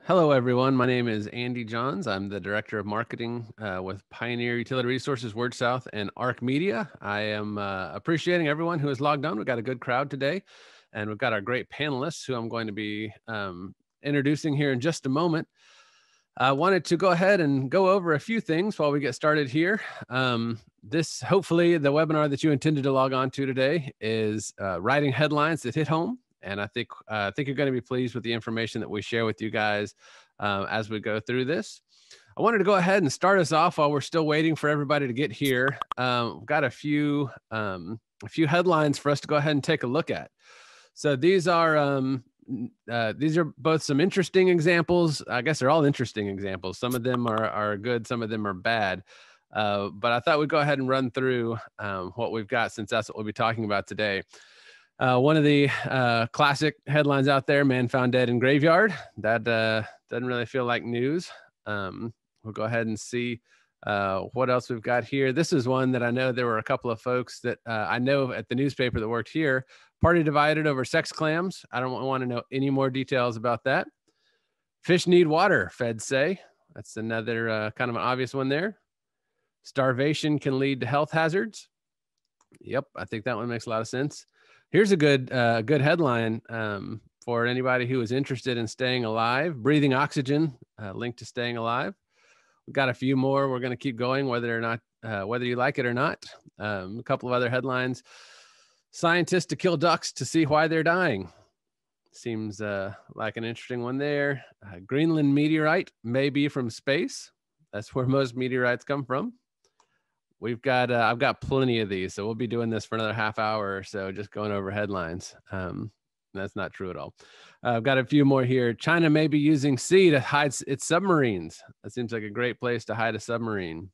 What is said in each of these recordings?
Hello, everyone. My name is Andy Johns. I'm the Director of Marketing with Pioneer Utility Resources, WordSouth, and ARC Media. I am appreciating everyone who has logged on. We've got a good crowd today, and we've got our great panelists who I'm going to be introducing here in just a moment. I wanted to go ahead and go over a few things while we get started here. Hopefully, the webinar that you intended to log on to today is writing headlines that hit home. And I think you're going to be pleased with the information that we share with you guys as we go through this. I wanted to go ahead and start us off while we're still waiting for everybody to get here. We've got a few headlines for us to go ahead and take a look at. So these are both some interesting examples. I guess they're all interesting examples. Some of them are good, some of them are bad. But I thought we'd go ahead and run through what we've got, since that's what we'll be talking about today. One of the classic headlines out there: man found dead in graveyard. That doesn't really feel like news. We'll go ahead and see what else we've got here. This is one that I know there were a couple of folks that I know at the newspaper that worked here. Party divided over sex clams. I don't want to know any more details about that. Fish need water, feds say. That's another kind of an obvious one there. Starvation can lead to health hazards. Yep, I think that one makes a lot of sense. Here's a good headline for anybody who is interested in staying alive. Breathing oxygen, linked to staying alive. We've got a few more. We're going to keep going, whether you like it or not. A couple of other headlines. Scientists to kill ducks to see why they're dying. Seems like an interesting one there. Greenland meteorite may be from space. That's where most meteorites come from. I've got plenty of these, so we'll be doing this for another half hour or so, just going over headlines. That's not true at all. I've got a few more here. China may be using sea to hide its submarines. That seems like a great place to hide a submarine.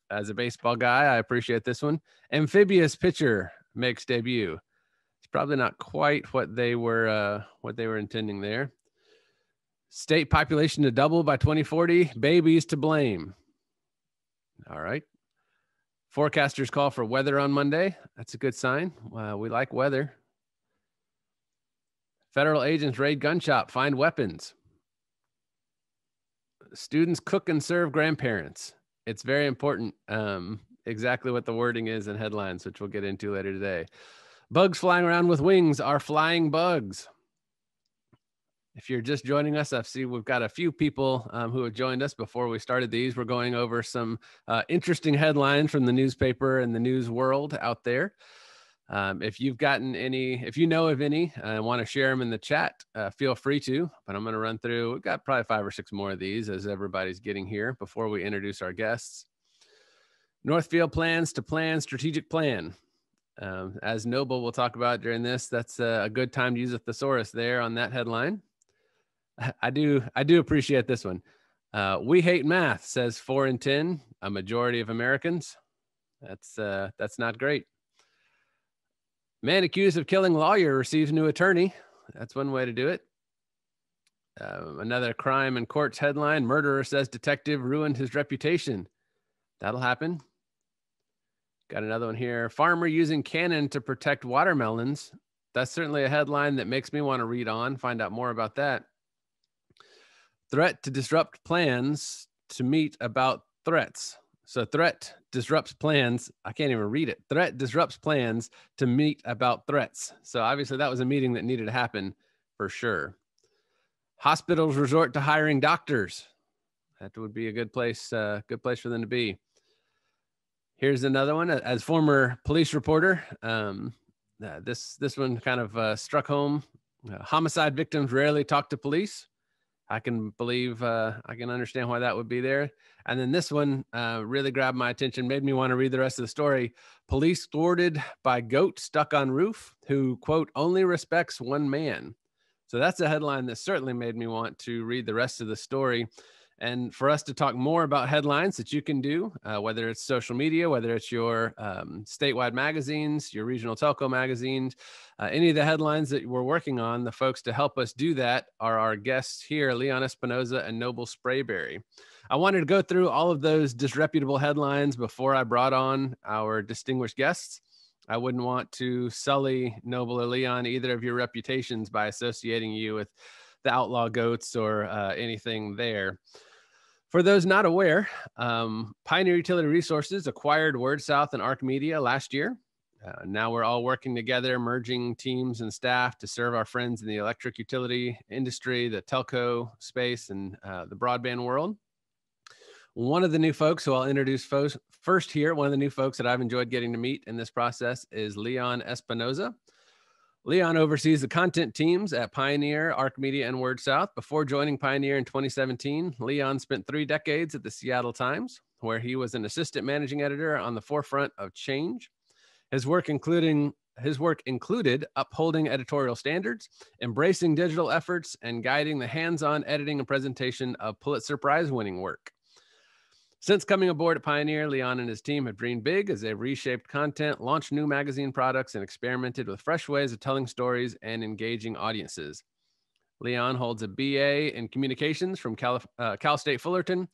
As a baseball guy, I appreciate this one. Amphibious pitcher makes debut. It's probably not quite what they were intending there. State population to double by 2040. Babies to blame. All right. Forecasters call for weather on Monday. That's a good sign. We like weather. Federal agents raid gun shop, find weapons. Students cook and serve grandparents. It's very important. Exactly what the wording is in headlines, which we'll get into later today. Bugs flying around with wings are flying bugs. If you're just joining us, I see we've got a few people who have joined us before we started these. We're going over some interesting headlines from the newspaper and the news world out there. If you know of any and want to share them in the chat, feel free to. But I'm going to run through. We've got probably 5 or 6 more of these as everybody's getting here before we introduce our guests. Northfield plans to plan strategic plan. As Noble will talk about during this, that's a good time to use a thesaurus there on that headline. I do appreciate this one. We hate math, says 4 in 10, a majority of Americans. That's not great. Man accused of killing lawyer receives new attorney. That's one way to do it. Another crime in courts headline: murderer says detective ruined his reputation. That'll happen. Got another one here. Farmer using cannon to protect watermelons. That's certainly a headline that makes me want to read on, find out more about that. Threat to disrupt plans to meet about threats. So threat disrupts plans. I can't even read it. Threat disrupts plans to meet about threats. So obviously that was a meeting that needed to happen for sure. Hospitals resort to hiring doctors. That would be a good place for them to be. Here's another one. As former police reporter, this one kind of struck home. Homicide victims rarely talk to police. I can understand why that would be there. And then this one really grabbed my attention, made me want to read the rest of the story. Police thwarted by goat stuck on roof who, quote, only respects one man. So that's a headline that certainly made me want to read the rest of the story. And for us to talk more about headlines that you can do, whether it's social media, whether it's your statewide magazines, your regional telco magazines, any of the headlines that we're working on, the folks to help us do that are our guests here, Leon Espinoza and Noble Sprayberry. I wanted to go through all of those disreputable headlines before I brought on our distinguished guests. I wouldn't want to sully Noble or Leon, either of your reputations, by associating you with the outlaw goats or anything there. For those not aware, Pioneer Utility Resources acquired WordSouth and Arc Media last year. Now we're all working together, merging teams and staff to serve our friends in the electric utility industry, the telco space, and the broadband world. One of the new folks who I'll introduce first here, one of the new folks that I've enjoyed getting to meet in this process is Leon Espinoza. Leon oversees the content teams at Pioneer, Arc Media, and WordSouth. Before joining Pioneer in 2017, Leon spent 3 decades at the Seattle Times, where he was an assistant managing editor on the forefront of change. His work included upholding editorial standards, embracing digital efforts, and guiding the hands-on editing and presentation of Pulitzer Prize-winning work. Since coming aboard at Pioneer, Leon and his team have dreamed big as they've reshaped content, launched new magazine products, and experimented with fresh ways of telling stories and engaging audiences. Leon holds a BA in communications from Cal State Fullerton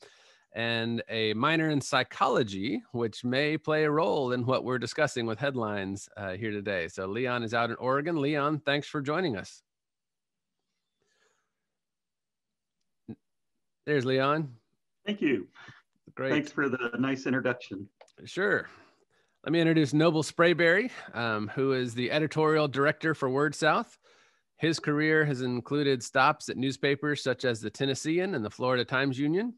and a minor in psychology, which may play a role in what we're discussing with headlines here today. So Leon is out in Oregon. Leon, thanks for joining us. There's Leon. Thank you. Great. Thanks for the nice introduction. Sure. Let me introduce Noble Sprayberry, who is the editorial director for WordSouth. His career has included stops at newspapers such as the Tennessean and the Florida Times-Union.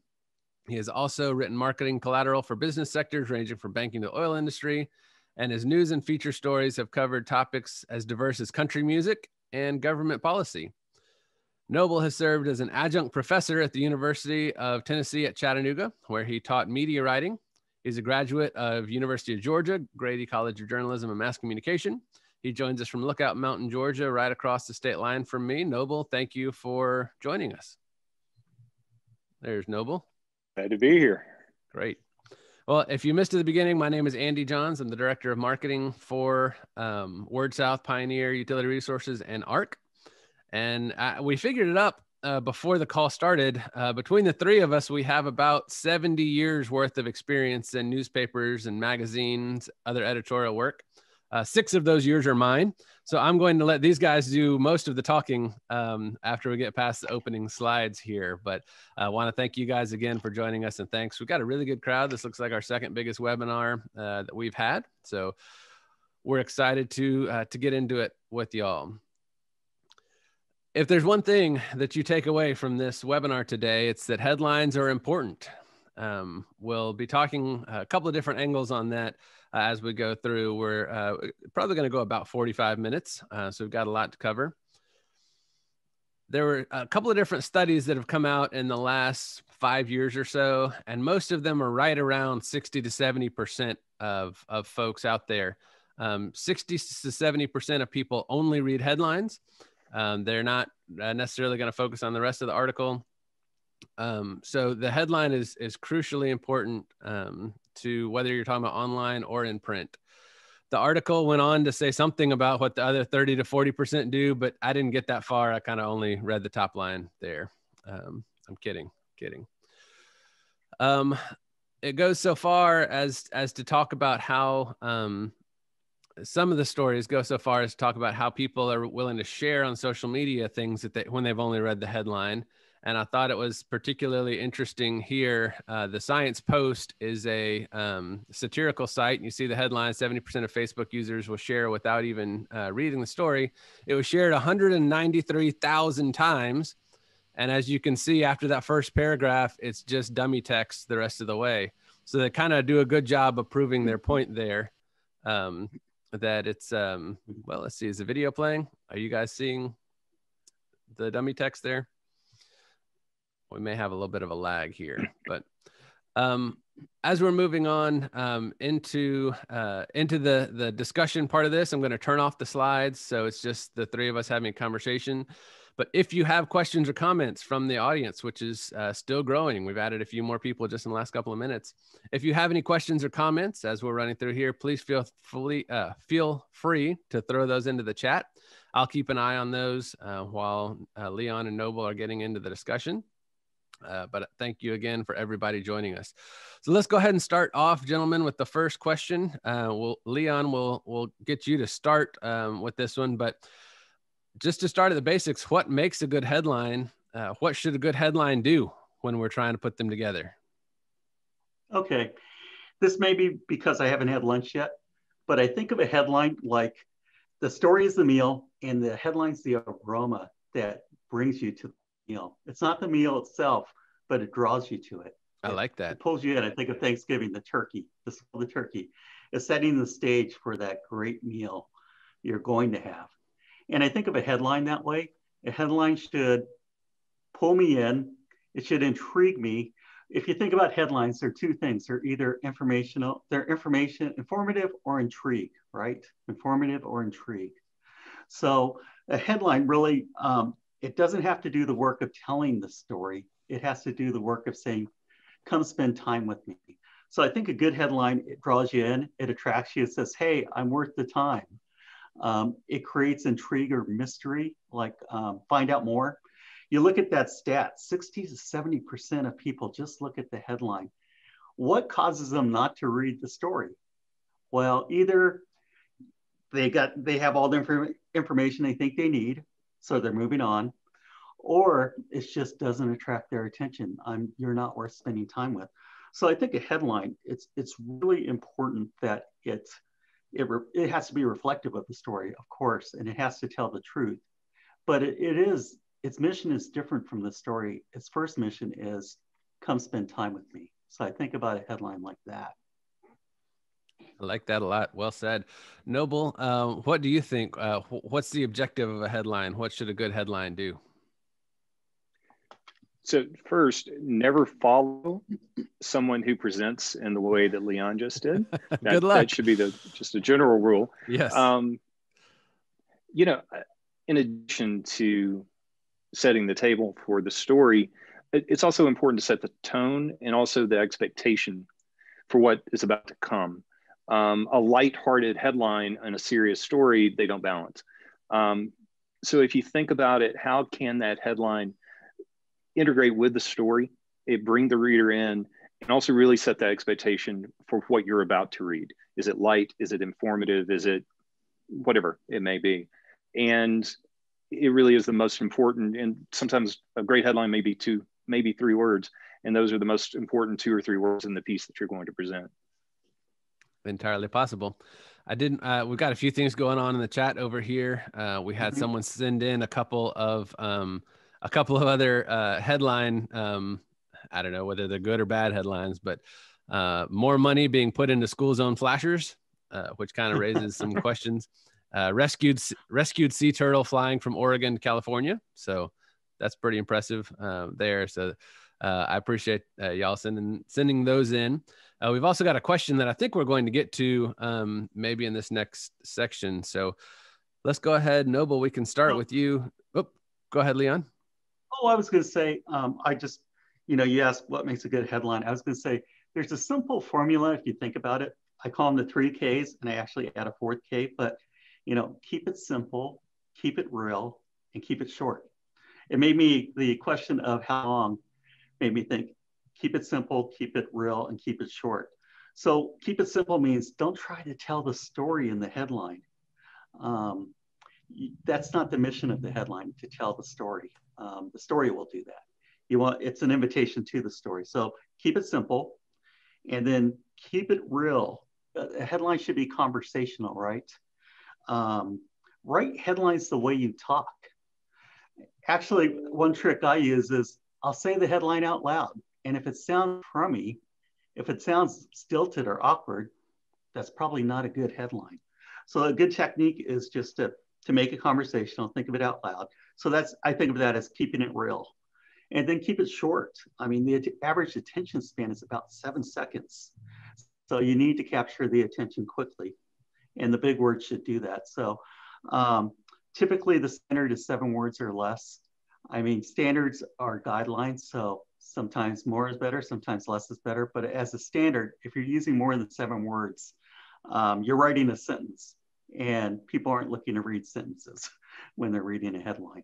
He has also written marketing collateral for business sectors ranging from banking to the oil industry, and his news and feature stories have covered topics as diverse as country music and government policy. Noble has served as an adjunct professor at the University of Tennessee at Chattanooga, where he taught media writing. He's a graduate of University of Georgia, Grady College of Journalism and Mass Communication. He joins us from Lookout Mountain, Georgia, right across the state line from me. Noble, thank you for joining us. There's Noble. Glad to be here. Great. Well, if you missed at the beginning, my name is Andy Johns. I'm the director of marketing for WordSouth, Pioneer, Utility Resources, and ARC. And we figured it up before the call started. Between the 3 of us, we have about 70 years worth of experience in newspapers and magazines, other editorial work. 6 of those years are mine. So I'm going to let these guys do most of the talking after we get past the opening slides here. But I want to thank you guys again for joining us, and thanks. We've got a really good crowd. This looks like our second biggest webinar that we've had. So we're excited to get into it with y'all. If there's one thing that you take away from this webinar today, it's that headlines are important. We'll be talking a couple of different angles on that as we go through. We're probably going to go about 45 minutes, so we've got a lot to cover. There were a couple of different studies that have come out in the last 5 years or so, and most of them are right around 60 to 70% of folks out there. 60 to 70% of people only read headlines. They're not necessarily going to focus on the rest of the article. So the headline is crucially important to whether you're talking about online or in print. The article went on to say something about what the other 30 to 40% do, but I didn't get that far. I kind of only read the top line there. I'm kidding. It goes so far as to talk about how some of the stories go so far as to talk about how people are willing to share on social media things that when they've only read the headline. And I thought it was particularly interesting here. The Science Post is a satirical site. You see the headline, 70% of Facebook users will share without even reading the story. It was shared 193,000 times. And as you can see, after that first paragraph, it's just dummy text the rest of the way. So they kind of do a good job of proving their point there. That it's, well, let's see, is the video playing? Are you guys seeing the dummy text there? We may have a little bit of a lag here, but as we're moving on into the discussion part of this, I'm going to turn off the slides. So it's just the 3 of us having a conversation. But if you have questions or comments from the audience, which is still growing, we've added a few more people just in the last couple of minutes. If you have any questions or comments as we're running through here, please feel free to throw those into the chat. I'll keep an eye on those while Leon and Noble are getting into the discussion. But thank you again for everybody joining us. So let's go ahead and start off, gentlemen, with the first question. Leon, we'll get you to start with this one, but just to start at the basics, what makes a good headline? What should a good headline do when we're trying to put them together? Okay, this may be because I haven't had lunch yet, but I think of a headline like the story is the meal and the headline's the aroma that brings you to the meal. It's not the meal itself, but it draws you to it. I like that. It pulls you in. I think of Thanksgiving, the turkey, the turkey is setting the stage for that great meal you're going to have. And I think of a headline that way. A headline should pull me in. It should intrigue me. If you think about headlines, there are two things. They're either informative or intrigue, right? Informative or intrigue. So a headline really, it doesn't have to do the work of telling the story. It has to do the work of saying, come spend time with me. So I think a good headline, it draws you in, it attracts you, it says, hey, I'm worth the time. It creates intrigue or mystery, like find out more. You look at that stat, 60 to 70% of people just look at the headline. What causes them not to read the story? Well, either they have all the information they think they need, so they're moving on, or it just doesn't attract their attention. You're not worth spending time with. So I think a headline, it's really important that it has to be reflective of the story, of course, and it has to tell the truth. But its mission is different from the story. Its first mission is come spend time with me. So I think about a headline like that. I like that a lot. Well said. Noble, what do you think? What's the objective of a headline? What should a good headline do? So first, never follow someone who presents in the way that Leon just did. Good luck. That should be just a general rule. Yes. In addition to setting the table for the story, it's also important to set the tone and also the expectation for what is about to come. A lighthearted headline and a serious story, they don't balance. So if you think about it, how can that headline integrate with the story, it bring the reader in, and also really set that expectation for what you're about to read? Is it light? Is it informative? Is it whatever it may be? And it really is the most important. And sometimes a great headline may be 2, maybe 3 words, and those are the most important 2 or 3 words in the piece that you're going to present. Entirely possible. We've got a few things going on in the chat over here. We had someone send in a couple of other headline, I don't know whether they're good or bad headlines, but more money being put into school zone flashers, which kind of raises some questions. Rescued sea turtle flying from Oregon to California. So that's pretty impressive there. So I appreciate y'all sending those in. We've also got a question that I think we're going to get to maybe in this next section. So let's go ahead. Noble, we can start with you. Oh, go ahead, Leon. Oh, I was going to say, you asked what makes a good headline. I was going to say, there's a simple formula if you think about it. I call them the 3 Ks, and I actually add a 4th K, but, keep it simple, keep it real, and keep it short. The question of how long made me think, keep it simple, keep it real, and keep it short. So keep it simple means don't try to tell the story in the headline. That's not the mission of the headline, to tell the story. The story will do that. It's an invitation to the story. So keep it simple, and then keep it real. A headline should be conversational, right? Write headlines the way you talk. Actually, one trick I use is I'll say the headline out loud. And if it sounds crummy, if it sounds stilted or awkward, that's probably not a good headline. So a good technique is just to make it conversational, think of it out loud. So I think of that as keeping it real. And then keep it short. I mean, the average attention span is about 7 seconds. So you need to capture the attention quickly. And the big words should do that. So typically the standard is 7 words or less. I mean, standards are guidelines. So sometimes more is better, sometimes less is better. But as a standard, if you're using more than 7 words, you're writing a sentence. And people aren't looking to read sentences when they're reading a headline.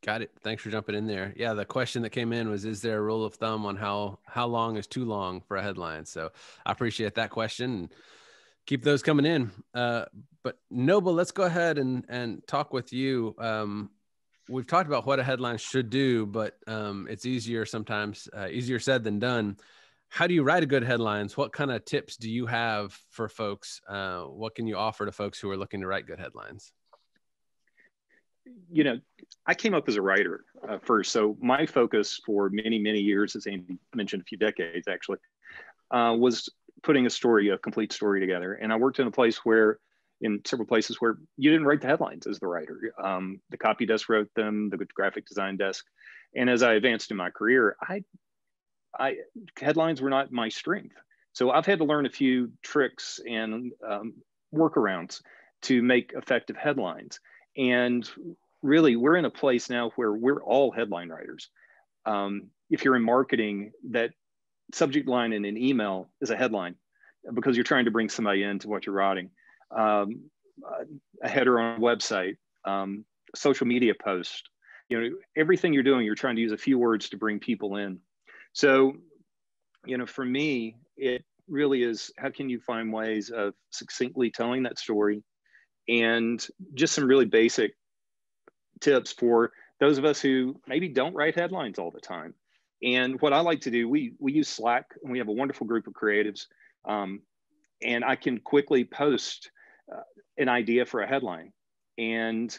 Got it. Thanks for jumping in there. Yeah, the question that came in was, is there a rule of thumb on how long is too long for a headline? So I appreciate that question. Keep those coming in. But Noble, let's go ahead and talk with you. We've talked about what a headline should do, but it's easier sometimes, easier said than done. How do you write a good headlines? What kind of tips do you have for folks? What can you offer to folks who are looking to write good headlines? You know, I came up as a writer first. So my focus for many, many years, as Andy mentioned, a few decades actually, was putting a complete story together. And I worked in several places where you didn't write the headlines as the writer. The copy desk wrote them, the graphic design desk. And as I advanced in my career, headlines were not my strength. So I've had to learn a few tricks and workarounds to make effective headlines. And really, we're in a place now where we're all headline writers. If you're in marketing, that subject line in an email is a headline because you're trying to bring somebody into what you're writing. A header on a website, social media post, everything you're doing, you're trying to use a few words to bring people in. So, for me, it really is, how can you find ways of succinctly telling that story? And just some really basic tips for those of us who maybe don't write headlines all the time. And what I like to do, we use Slack, and we have a wonderful group of creatives. And I can quickly post an idea for a headline, and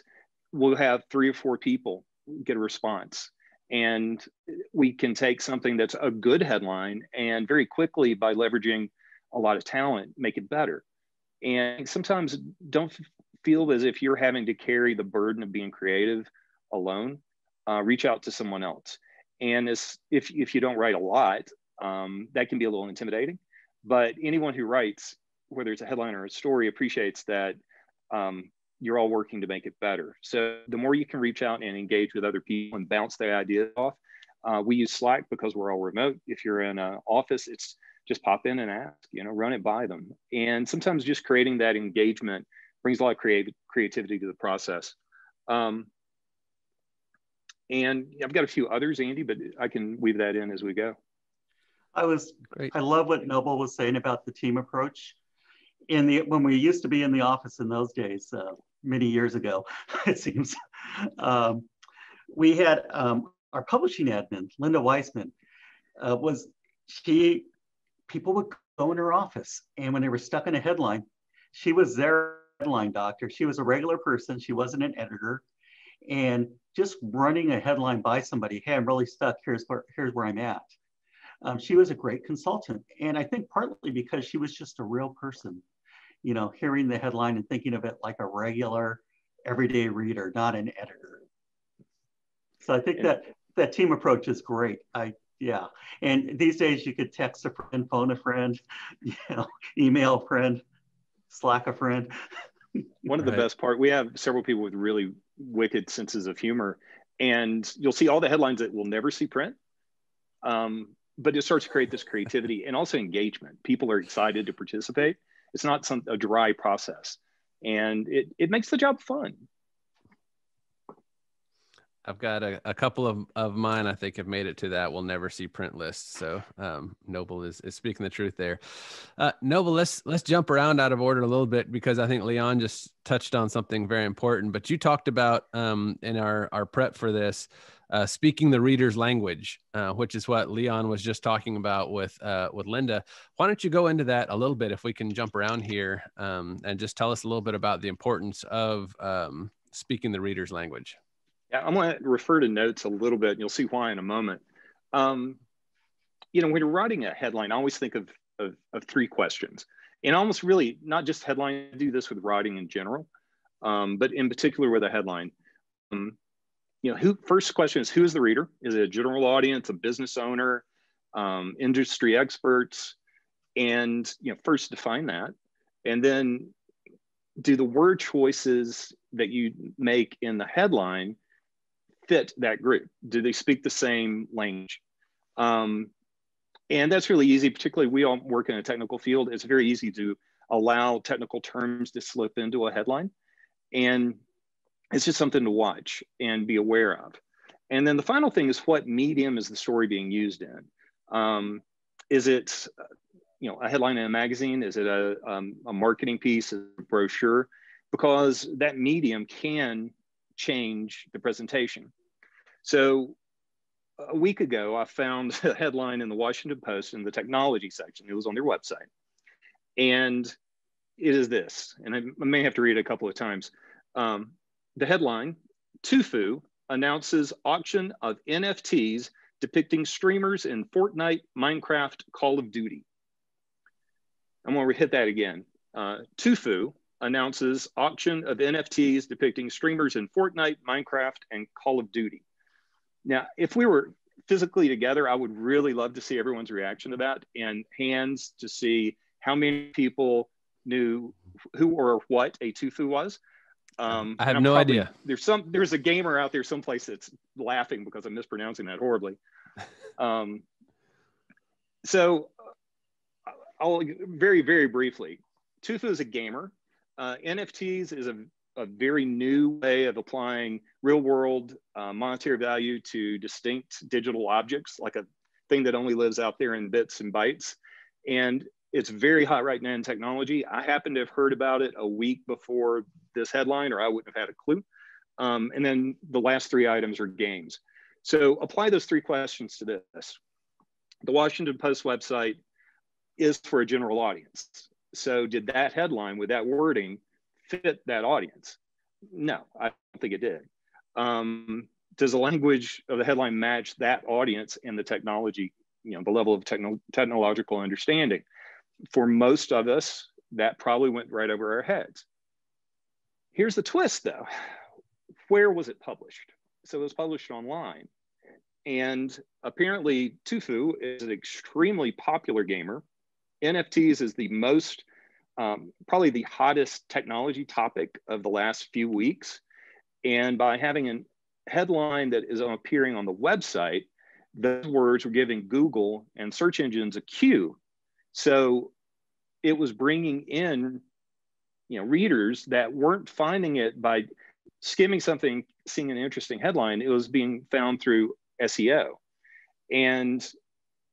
we'll have 3 or 4 people get a response. And we can take something that's a good headline and very quickly, by leveraging a lot of talent, make it better. And sometimes don't feel as if you're having to carry the burden of being creative alone. Reach out to someone else. And if you don't write a lot, that can be a little intimidating. But anyone who writes, whether it's a headline or a story, appreciates that you're all working to make it better. So the more you can reach out and engage with other people and bounce their ideas off. We use Slack because we're all remote. If you're in an office, it's just pop in and ask, run it by them. And sometimes just creating that engagement brings a lot of creativity to the process. And I've got a few others, Andy, but I can weave that in as we go. I love what Noble was saying about the team approach. When we used to be in the office in those days, many years ago, it seems, we had our publishing admin, Linda Weissman, people would go in her office, and when they were stuck in a headline, she was their headline doctor. She was a regular person. She wasn't an editor. And just running a headline by somebody, hey, I'm really stuck. Here's where I'm at. She was a great consultant. And I think partly because she was just a real person, hearing the headline and thinking of it like a regular everyday reader, not an editor. So I think that team approach is great. Yeah. And these days you could text a friend, phone a friend, email a friend, Slack a friend. One of the best part, we have several people with really wicked senses of humor, and you'll see all the headlines that will never see print. But it starts to create this creativity and also engagement. People are excited to participate. It's not a dry process, and it makes the job fun. I've got a couple of mine I think have made it to that we'll never see print list. So Noble is speaking the truth there. Noble, let's jump around out of order a little bit, because I think Leon just touched on something very important. But you talked about in our prep for this, speaking the reader's language, which is what Leon was just talking about with Linda. Why don't you go into that a little bit, if we can jump around here, and just tell us a little bit about the importance of speaking the reader's language. Yeah, I'm going to refer to notes a little bit, and you'll see why in a moment. When you're writing a headline, I always think of 3 questions, and almost really not just headline. I do this with writing in general, but in particular with a headline. First question is, who is the reader? Is it a general audience, a business owner, industry experts? And first define that, and then do the word choices that you make in the headline fit that group? Do they speak the same language? And that's really easy, particularly we all work in a technical field. It's very easy to allow technical terms to slip into a headline. And it's just something to watch and be aware of. And then the final thing is, what medium is the story being used in? Is it, a headline in a magazine? Is it a marketing piece, a brochure? Because that medium can change the presentation. So a week ago, I found a headline in the Washington Post in the technology section. It was on their website. And it is this, and I may have to read it a couple of times. The headline, Tufu announces auction of NFTs depicting streamers in Fortnite, Minecraft, Call of Duty. I'm gonna hit that again. Tufu announces auction of NFTs depicting streamers in Fortnite, Minecraft, and Call of Duty. Now, if we were physically together, I would really love to see everyone's reaction to that and hands to see how many people knew who or what a Tufu was. I have no idea. There's a gamer out there someplace that's laughing because I'm mispronouncing that horribly. So I'll very, very briefly, Tufu is a gamer. NFTs is a very new way of applying real world monetary value to distinct digital objects, like a thing that only lives out there in bits and bytes. And it's very hot right now in technology. I happen to have heard about it a week before this headline, or I wouldn't have had a clue. And then the last three items are games. So apply those three questions to this. The Washington Post website is for a general audience. So did that headline with that wording fit that audience? No, I don't think it did. Does the language of the headline match that audience and the technology, the level of technological understanding? For most of us, that probably went right over our heads. Here's the twist though. Where was it published? So it was published online. And apparently Tufu is an extremely popular gamer. NFTs is the most, probably the hottest technology topic of the last few weeks. And by having a headline that is appearing on the website, those words were giving Google and search engines a cue. So it was bringing in, readers that weren't finding it by skimming something, seeing an interesting headline. It was being found through SEO. And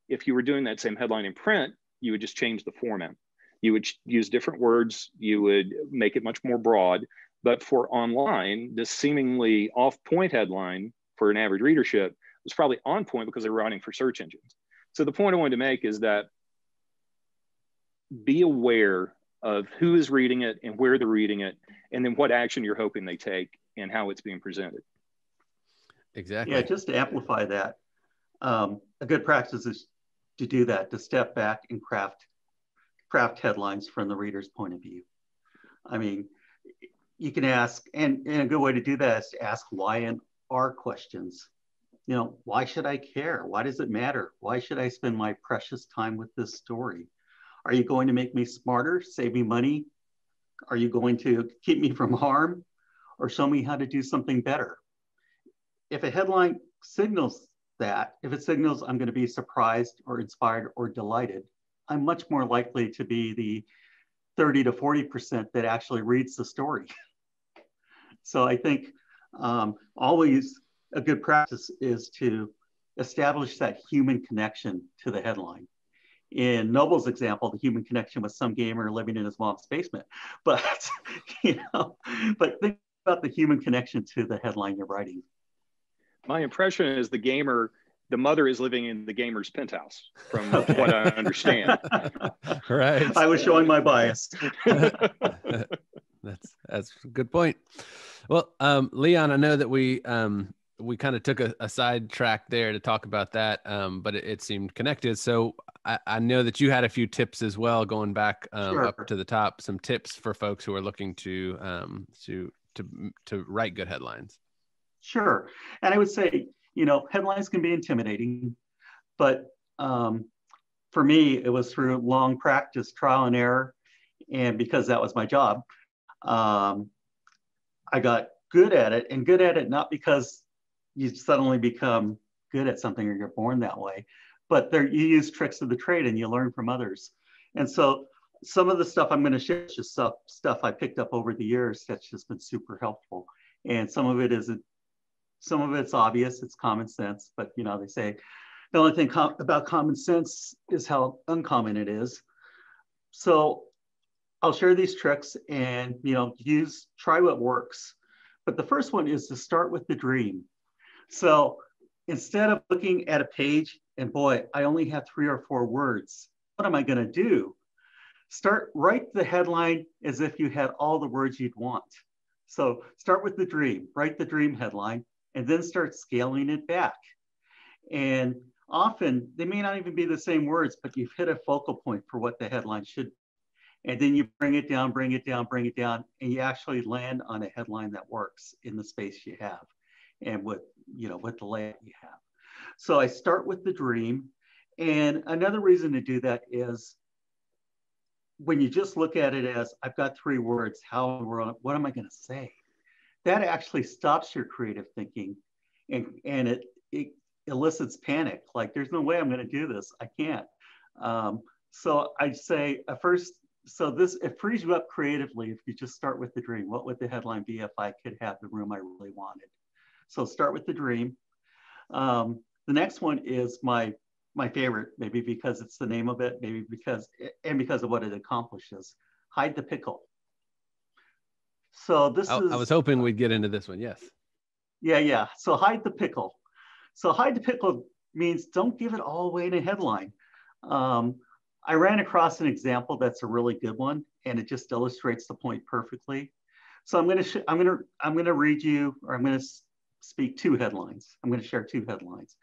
if you were doing that same headline in print, you would just change the format. You would use different words. You would make it much more broad. But for online, this seemingly off-point headline for an average readership was probably on point because they were writing for search engines. So the point I wanted to make is that be aware of who is reading it and where they're reading it, and then what action you're hoping they take and how it's being presented. Exactly. Yeah, just to amplify that, a good practice is to do that, to step back and craft headlines from the reader's point of view. I mean, you can ask, and a good way to do that is to ask why and are questions. Why should I care? Why does it matter? Why should I spend my precious time with this story? Are you going to make me smarter, save me money? Are you going to keep me from harm or show me how to do something better? If a headline signals that, if it signals I'm going to be surprised or inspired or delighted, I'm much more likely to be the 30 to 40% that actually reads the story. So I think always a good practice is to establish that human connection to the headline. In Noble's example, the human connection was some gamer living in his mom's basement. But, but think about the human connection to the headline you're writing. My impression is the mother is living in the gamer's penthouse, from what I understand. Right. I was showing my bias. That's a good point. Well, Leon, I know that we kind of took a side track there to talk about that, but it seemed connected. So I know that you had a few tips as well, going back Sure. up to the top, some tips for folks who are looking to write good headlines. Sure. And I would say, headlines can be intimidating, but for me, it was through long practice, trial and error. And because that was my job, I got good at it, and good at it not because you suddenly become good at something or you're born that way, but you use tricks of the trade and you learn from others. And so some of the stuff I'm going to share is just stuff I picked up over the years that's just been super helpful. And some of it's obvious, it's common sense, but they say the only thing about common sense is how uncommon it is. So I'll share these tricks and, try what works. But the first one is to start with the dream. So instead of looking at a page and boy, I only have 3 or 4 words, what am I going to do? Write the headline as if you had all the words you'd want. So start with the dream, write the dream headline, and then start scaling it back. And often they may not even be the same words, but you've hit a focal point for what the headline should be. And then you bring it down, bring it down, bring it down, and you actually land on a headline that works in the space you have and with the layout you have. So I start with the dream. And another reason to do that is when you just look at it as I've got 3 words, what am I going to say? That actually stops your creative thinking and it elicits panic. Like there's no way I'm going to do this. I can't. So I'd say it frees you up creatively if you just start with the dream. What would the headline be if I could have the room I really wanted? So start with the dream. The next one is my favorite, maybe because it's the name of it, maybe because of what it accomplishes. Hide the pickle. So I was hoping we'd get into this one. Yes. Yeah. So hide the pickle. So hide the pickle means don't give it all away in a headline. I ran across an example that's a really good one, and it just illustrates the point perfectly. So I'm going to read you, or I'm going to speak 2 headlines. I'm going to share 2 headlines,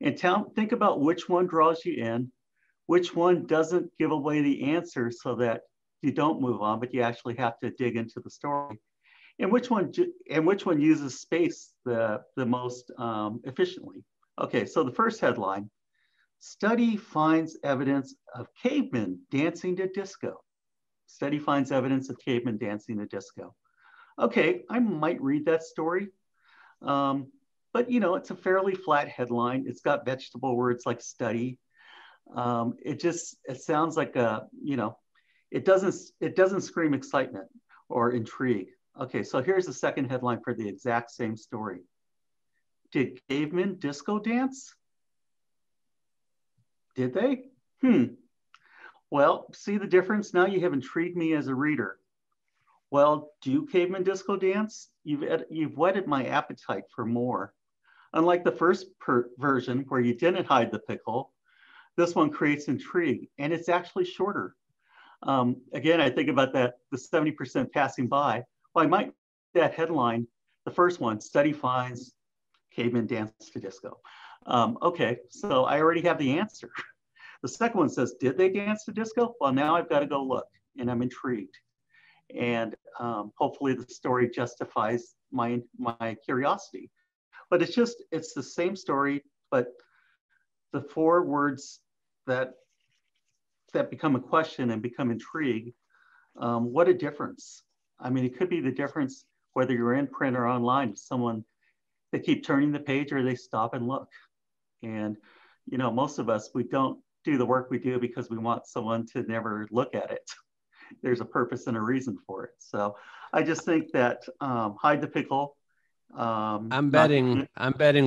and think about which one draws you in, which one doesn't give away the answer so that you don't move on, but you actually have to dig into the story, and which one uses space the most efficiently. Okay, so the first headline. Study finds evidence of cavemen dancing to disco. Study finds evidence of cavemen dancing to disco. Okay, I might read that story, but it's a fairly flat headline. It's got vegetable words like study. It sounds like it doesn't scream excitement or intrigue. Okay, so here's the second headline for the exact same story. Did cavemen disco dance? Did they? Well, see the difference? Now you have intrigued me as a reader. Well, do cavemen disco dance? You've whetted my appetite for more. Unlike the first version where you didn't hide the pickle, this one creates intrigue and it's actually shorter. Again, I think about the 70% passing by. Well, I might that headline, the first one, study finds cavemen dance to disco. Okay, so I already have the answer. The second one says, did they dance to disco? Well, now I've got to go look and I'm intrigued. And hopefully the story justifies my curiosity. But it's the same story, but the 4 words that become a question and become intrigue, what a difference. I mean, it could be the difference whether you're in print or online, they keep turning the page or they stop and look. And, most of us, we don't do the work we do because we want someone to never look at it. There's a purpose and a reason for it. So I just think that hide the pickle. I'm betting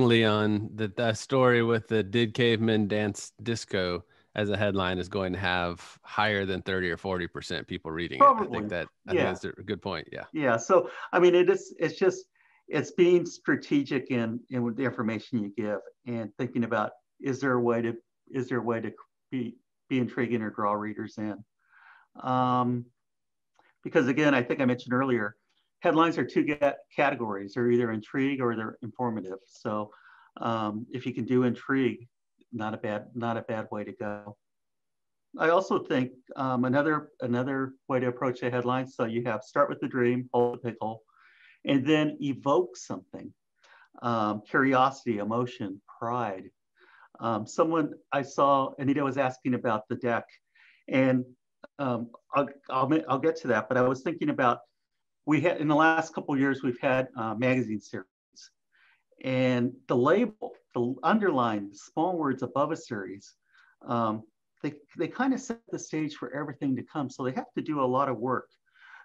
Leon that story with the did cavemen dance disco as a headline is going to have higher than 30 or 40% people reading Probably. it. I think that's a good point. Yeah. Yeah. So, I mean, it's being strategic in the information you give and thinking about, is there a way to be intriguing or draw readers in? Because again, I think I mentioned earlier, headlines are 2 categories. They're either intrigue or they're informative. So if you can do intrigue, not a bad way to go. I also think another way to approach a headline. So you have start with the dream, hold the pickle, and then evoke something, curiosity, emotion, pride. Someone I saw, Anita was asking about the deck, and I'll get to that. But I was thinking about in the last couple of years we've had magazine series, and the label, the underline, small words above a series, they kind of set the stage for everything to come. So they have to do a lot of work.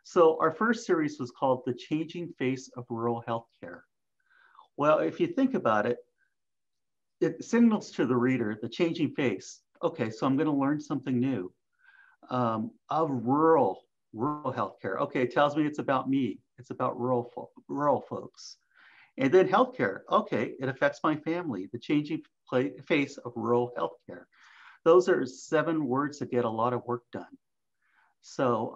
So our first series was called The Changing Face of Rural Healthcare. Well, if you think about it, it signals to the reader the changing face. Okay, so I'm going to learn something new. of rural healthcare. Okay, it tells me it's about me. It's about rural folks. And then healthcare. Okay, it affects my family. The changing face of rural healthcare. Those are 7 words that get a lot of work done. So,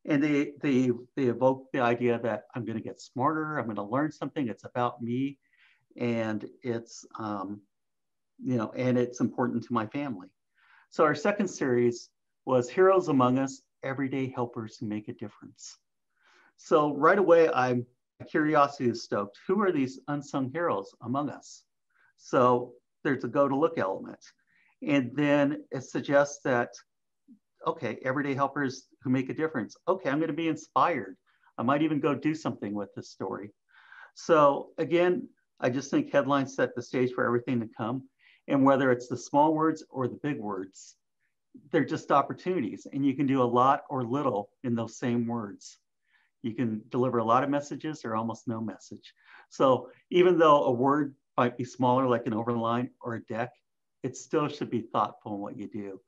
and they evoke the idea that I'm going to get smarter. I'm going to learn something. It's about me, and it's and it's important to my family. So our second series was Heroes Among Us, Everyday Helpers Who Make a Difference. So right away, my curiosity is stoked. Who are these unsung heroes among us? So there's a go to look element. And then it suggests that, okay, everyday helpers who make a difference. Okay, I'm going to be inspired. I might even go do something with this story. So again, I just think headlines set the stage for everything to come. And whether it's the small words or the big words, they're just opportunities. And you can do a lot or little in those same words. You can deliver a lot of messages or almost no message. So even though a word might be smaller, like an overline or a deck, it still should be thoughtful in what you do.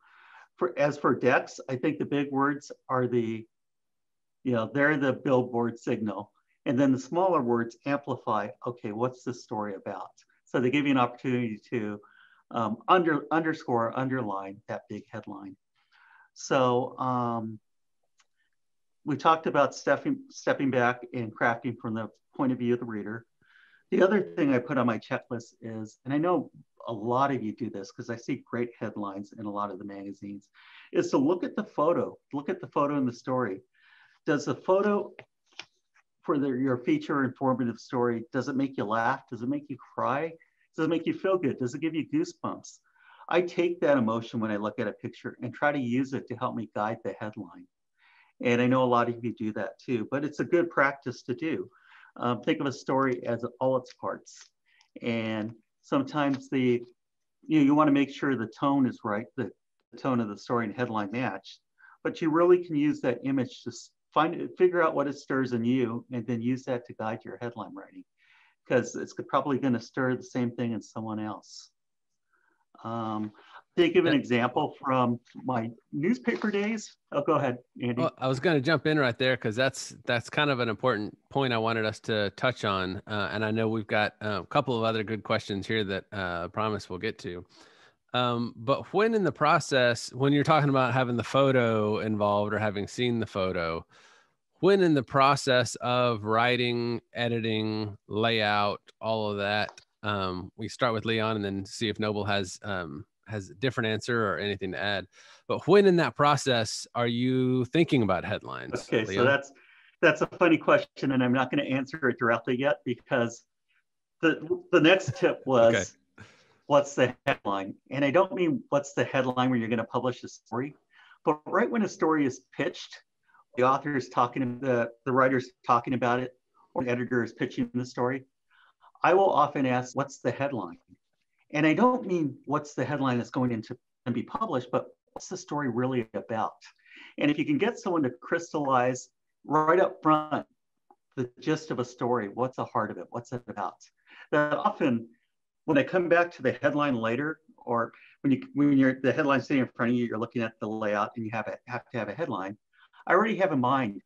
As for decks, I think the big words are they're the billboard signal. And then the smaller words amplify, okay, what's this story about? So they give you an opportunity to underscore, underline that big headline. So we talked about stepping back and crafting from the point of view of the reader. The other thing I put on my checklist is, and I know a lot of you do this because I see great headlines in a lot of the magazines, is to look at the photo in the story. Does the photo for your feature or informative story, does it make you laugh? Does it make you cry? Does it make you feel good? Does it give you goosebumps? I take that emotion when I look at a picture and try to use it to help me guide the headline. And I know a lot of you do that too, but it's a good practice to do. Think of a story as all its parts. And sometimes you want to make sure the tone is right, the tone of the story and headline match, but you really can use that image to figure out what it stirs in you and then use that to guide your headline writing, because it's probably going to stir the same thing in someone else. Think of an example from my newspaper days. Oh, go ahead, Andy. Well, I was going to jump in right there because that's kind of an important point I wanted us to touch on. And I know we've got a couple of other good questions here that I promise we'll get to. But when in the process, when you're talking about having the photo involved or having seen the photo, when in the process of writing, editing, layout, all of that, we start with Leon and then see if Noble has a different answer or anything to add. But when in that process are you thinking about headlines? Okay, Leon? So that's a funny question, and I'm not going to answer it directly yet because the next tip was, okay, what's the headline? And I don't mean what's the headline when you're going to publish a story, but right when a story is pitched, the author is talking, the writer's talking about it, or the editor is pitching the story, I will often ask, what's the headline? And I don't mean what's the headline that's going to be published, but what's the story really about? And if you can get someone to crystallize right up front the gist of a story, what's the heart of it? What's it about? That often, when I come back to the headline later, or when you're the headline sitting in front of you, you're looking at the layout and you have to have a headline, I already have in mind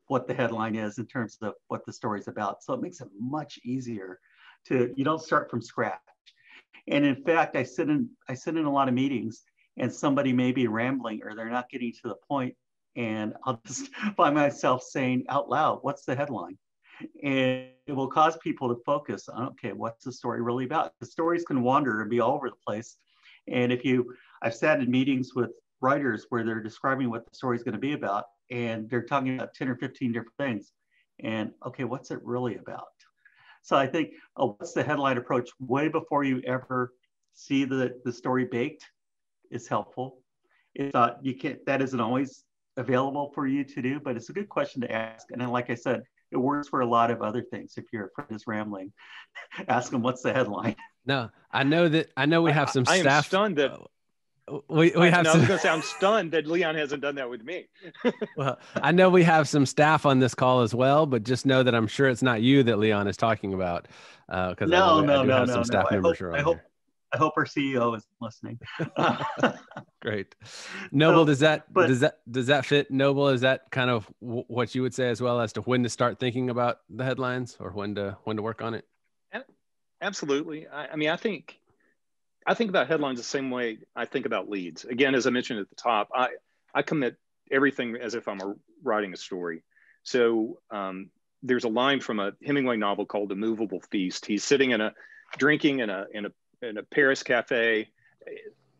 what the headline is in terms of what the story's about. So it makes it much easier you don't start from scratch. And in fact, I sit in a lot of meetings and somebody may be rambling or they're not getting to the point, and I'll just find myself saying out loud, what's the headline? And it will cause people to focus on, okay, what's the story really about? The stories can wander and be all over the place. And I've sat in meetings with writers where they're describing what the story is going to be about, and they're talking about 10 or 15 different things. And okay, what's it really about? So I think what's the headline approach way before you ever see the story baked is helpful. It's not, that isn't always available for you to do, but it's a good question to ask. And then, like I said, it works for a lot of other things. If your friend is rambling, ask them what's the headline. No, I know we have some staff. I am stunned that we have. I was going to say I'm stunned that Leon hasn't done that with me. Well, I know we have some staff on this call as well, but just know that I'm sure it's not you that Leon is talking about. Because I do have some staff members around here. I hope our CEO is listening. Great. Noble, So, does that fit? Noble, is that kind of what you would say as well as to when to start thinking about the headlines or when to work on it? Absolutely. I mean, I think about headlines the same way I think about leads. Again, as I mentioned at the top, I commit everything as if I'm writing a story. So there's a line from a Hemingway novel called The Movable Feast. He's sitting drinking in a Paris cafe,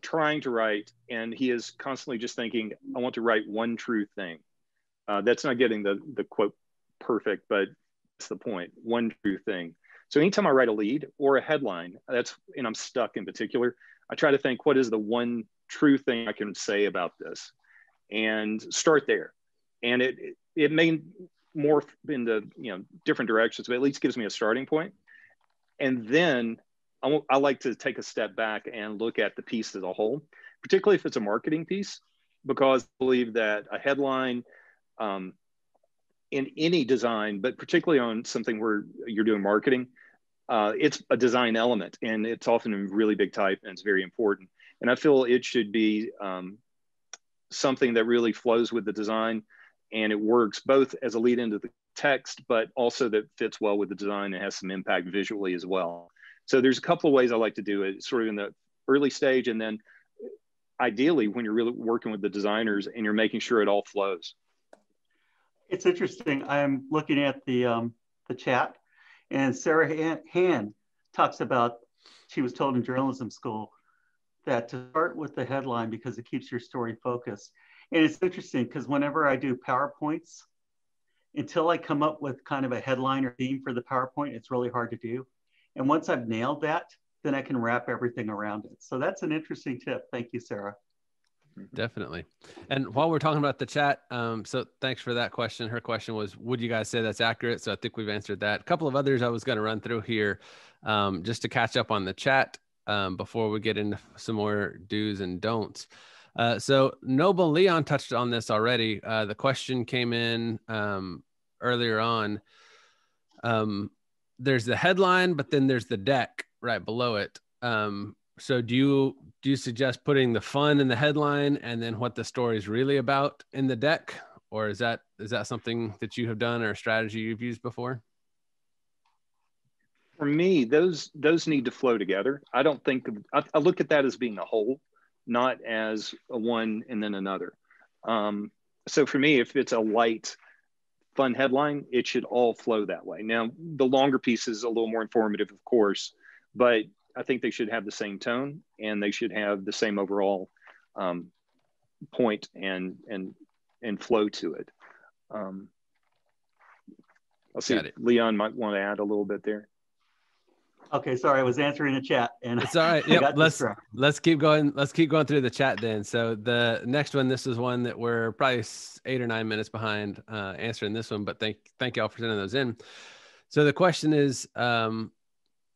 trying to write, and he is constantly just thinking, I want to write one true thing. That's not getting the quote perfect, but that's the point, one true thing. So anytime I write a lead or a headline, and I'm stuck in particular, I try to think, what is the one true thing I can say about this? And start there. And it may morph into different directions, but at least gives me a starting point. And then I like to take a step back and look at the piece as a whole, particularly if it's a marketing piece, because I believe that a headline in any design, but particularly on something where you're doing marketing, it's a design element, and it's often in really big type, and it's very important. And I feel it should be something that really flows with the design, and it works both as a lead into the text, but also that fits well with the design and has some impact visually as well. So there's a couple of ways I like to do it, sort of in the early stage, and then ideally when you're really working with the designers and you're making sure it all flows. It's interesting. I'm looking at the chat, and Sarah Hand talks about, she was told in journalism school that to start with the headline because it keeps your story focused. And it's interesting because whenever I do PowerPoints, until I come up with kind of a headline or theme for the PowerPoint, it's really hard to do. And once I've nailed that, then I can wrap everything around it. So that's an interesting tip. Thank you, Sarah. Definitely. And while we're talking about the chat, so thanks for that question. Her question was, would you guys say that's accurate? So I think we've answered that. A couple of others I was going to run through here just to catch up on the chat before we get into some more do's and don'ts. So Noble Leon touched on this already. The question came in earlier on. There's the headline, but then there's the deck right below it. So do you suggest putting the fun in the headline and then what the story is really about in the deck? Or is that something that you have done or a strategy you've used before? For me, those need to flow together. I don't think I look at that as being a whole, not as a one and then another. So for me, if it's a light, fun headline, it should all flow that way. Now, the longer piece is a little more informative, of course, but I think they should have the same tone and they should have the same overall point and flow to it. I'll see if Leon might want to add a little bit there. Okay, sorry, I was answering the chat and it's all right. Yep, let's keep going. Let's keep going through the chat then. So the next one, this is one that we're probably 8 or 9 minutes behind answering this one, but thank y'all for sending those in. So the question is,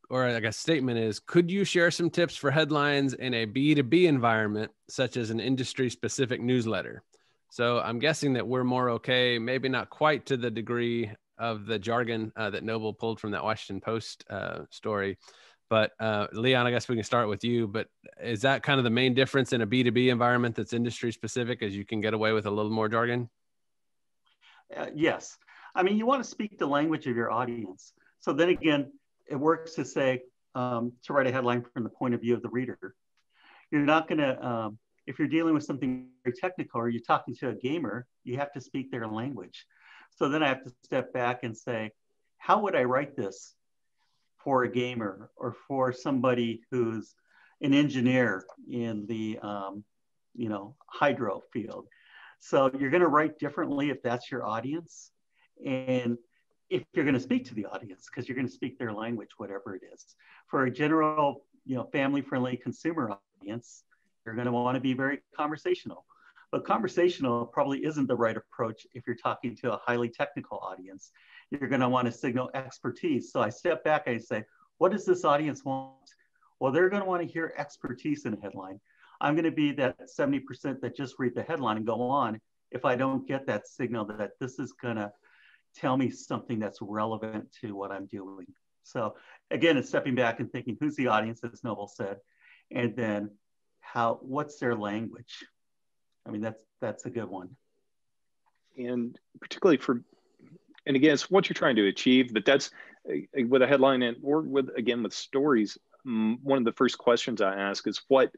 or I guess statement is, could you share some tips for headlines in a B2B environment, such as an industry specific newsletter? So I'm guessing that we're more okay, maybe not quite to the degree of the jargon that Noble pulled from that Washington Post story. But Leon, I guess we can start with you, but is that kind of the main difference in a B2B environment that's industry specific, as you can get away with a little more jargon? Yes. I mean, you want to speak the language of your audience. So then again, it works to say, to write a headline from the point of view of the reader. You're not going to, if you're dealing with something very technical or you're talking to a gamer, you have to speak their language. So then I have to step back and say, how would I write this for a gamer or for somebody who's an engineer in the, hydro field? So you're going to write differently if that's your audience. And if you're going to speak to the audience, because you're going to speak their language, whatever it is. For a general, family-friendly consumer audience, you're going to want to be very conversational. But conversational probably isn't the right approach if you're talking to a highly technical audience. You're going to want to signal expertise. So I step back and I say, what does this audience want? Well, they're going to want to hear expertise in a headline. I'm going to be that 70% that just read the headline and go on if I don't get that signal that this is going to tell me something that's relevant to what I'm doing. So again, it's stepping back and thinking, who's the audience, as Noble said, And then what's their language? I mean, that's a good one. And particularly and again, it's what you're trying to achieve, but that's with a headline or with stories. One of the first questions I ask is what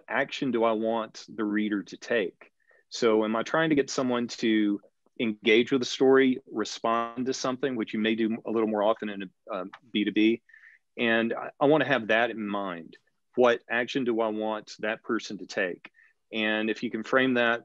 action do I want the reader to take? So am I trying to get someone to engage with a story, respond to something, which you may do a little more often in a B2B? And I want to have that in mind. What action do I want that person to take? And if you can frame that,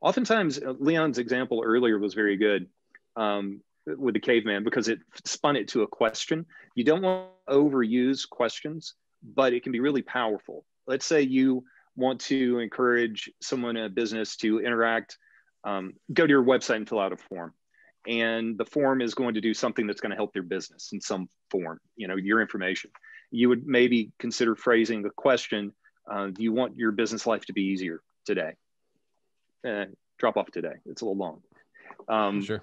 oftentimes Leon's example earlier was very good with the caveman, because it spun it to a question. You don't want to overuse questions, but it can be really powerful. Let's say you want to encourage someone in a business to interact, go to your website and fill out a form. And the form is going to do something that's going to help their business in some form, your information. You would maybe consider phrasing the question, do you want your business life to be easier today? Drop off today. It's a little long. Sure.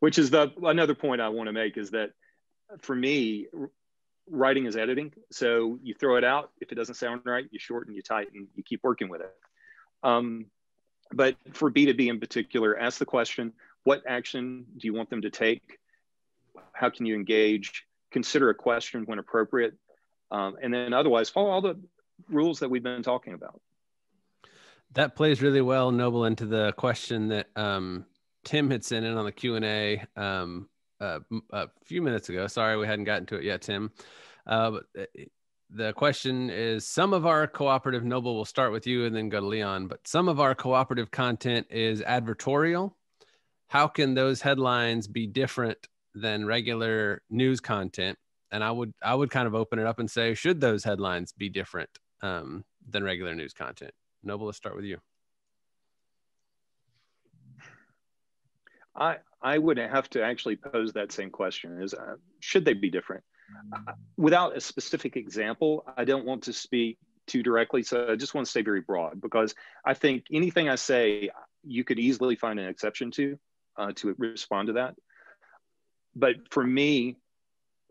Which is another point I want to make is that for me, writing is editing. So you throw it out. If it doesn't sound right, you shorten, you tighten, you keep working with it. But for B2B in particular, ask the question, what action do you want them to take? How can you engage? Consider a question when appropriate. And then otherwise follow all the rules that we've been talking about. That plays really well, Noble, into the question that Tim had sent in on the Q&A a few minutes ago. Sorry, we hadn't gotten to it yet, Tim. But the question is, some of our cooperative, Noble, we'll start with you and then go to Leon, but some of our cooperative content is advertorial. How can those headlines be different than regular news content? And I would kind of open it up and say, should those headlines be different than regular news content? Noble, let's start with you. I would have to actually pose that same question: is should they be different? Without a specific example, I don't want to speak too directly, so I just want to stay very broad, because I think anything I say, you could easily find an exception to respond to that. But for me,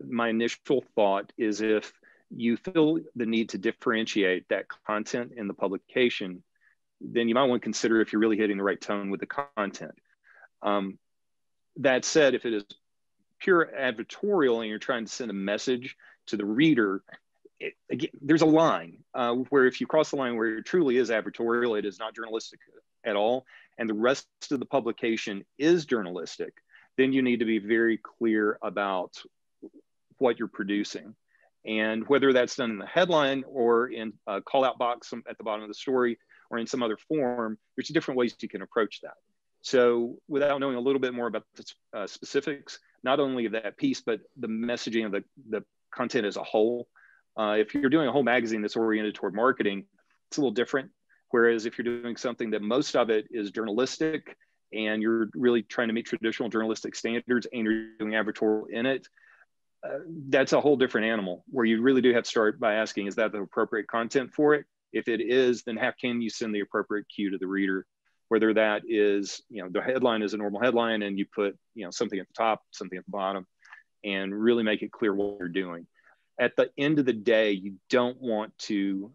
my initial thought is if you feel the need to differentiate that content in the publication, then you might want to consider if you're really hitting the right tone with the content. That said, if it is pure advertorial and you're trying to send a message to the reader, again, there's a line where if you cross the line where it truly is advertorial, it is not journalistic at all, and the rest of the publication is journalistic, then you need to be very clear about what you're producing. And whether that's done in the headline or in a call out box at the bottom of the story or in some other form, there's different ways you can approach that. So without knowing a little bit more about the specifics, not only of that piece, but the messaging of the content as a whole. If you're doing a whole magazine that's oriented toward marketing, it's a little different. Whereas if you're doing something that most of it is journalistic and you're really trying to meet traditional journalistic standards and you're doing advertorial in it, that's a whole different animal, where you really do have to start by asking, is that the appropriate content for it? If it is, then how can you send the appropriate cue to the reader? Whether that is, the headline is a normal headline and you put, something at the top, something at the bottom, and really make it clear what you're doing. At the end of the day, you don't want to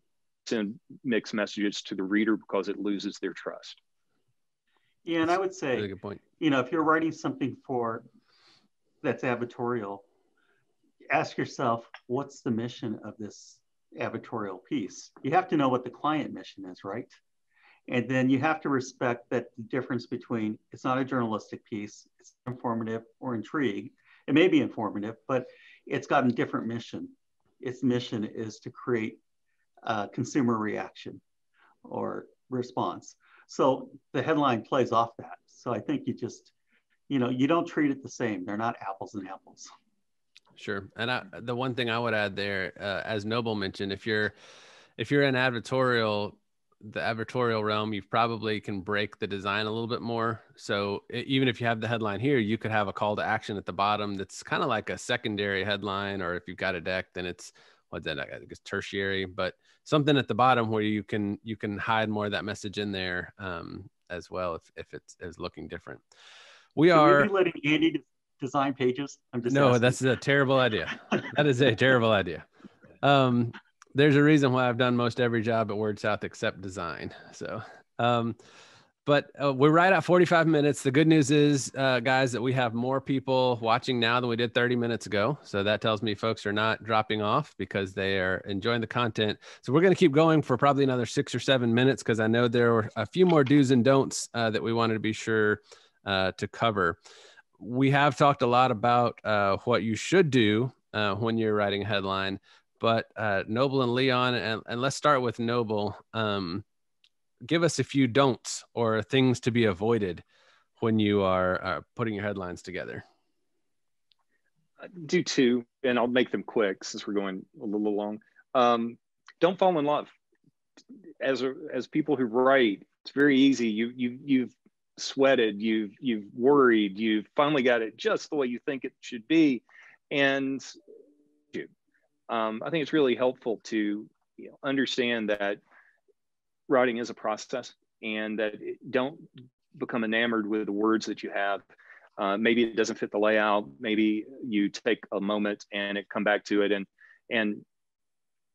send mixed messages to the reader because it loses their trust. Yeah, and I would say, really good point. If you're writing something that's advertorial, ask yourself, what's the mission of this advertorial piece? You have to know what the client mission is, right? And then you have to respect that the difference between, it's not a journalistic piece, it's informative or intrigue. It may be informative, but it's got a different mission. Its mission is to create a consumer reaction or response. So the headline plays off that. So I think you just, you don't treat it the same. They're not apples and apples. Sure. And the one thing I would add there, as Noble mentioned, if you're in the advertorial realm, you probably can break the design a little bit more. So even if you have the headline here, you could have a call to action at the bottom that's kind of like a secondary headline, or if you've got a deck, then it's I think it's tertiary, but something at the bottom where you can hide more of that message in there as well if it is looking different. Should we be letting Andy design pages? I'm just asking. That's a terrible idea. That is a terrible idea. There's a reason why I've done most every job at WordSouth except design. So, but we're right at 45 minutes. The good news is, guys, that we have more people watching now than we did 30 minutes ago. So that tells me folks are not dropping off because they are enjoying the content. So we're going to keep going for probably another 6 or 7 minutes because I know there were a few more do's and don'ts that we wanted to be sure to cover. We have talked a lot about what you should do when you're writing a headline, but Noble and Leon, and let's start with Noble. Give us a few don'ts or things to be avoided when you are putting your headlines together. Do two, and I'll make them quick since we're going a little long. Don't fall in love. As people who write, it's very easy. You've sweated, you've worried, you've finally got it just the way you think it should be, and I think it's really helpful to understand that writing is a process, and that don't become enamored with the words that you have. Maybe it doesn't fit the layout. Maybe you take a moment and it come back to it, and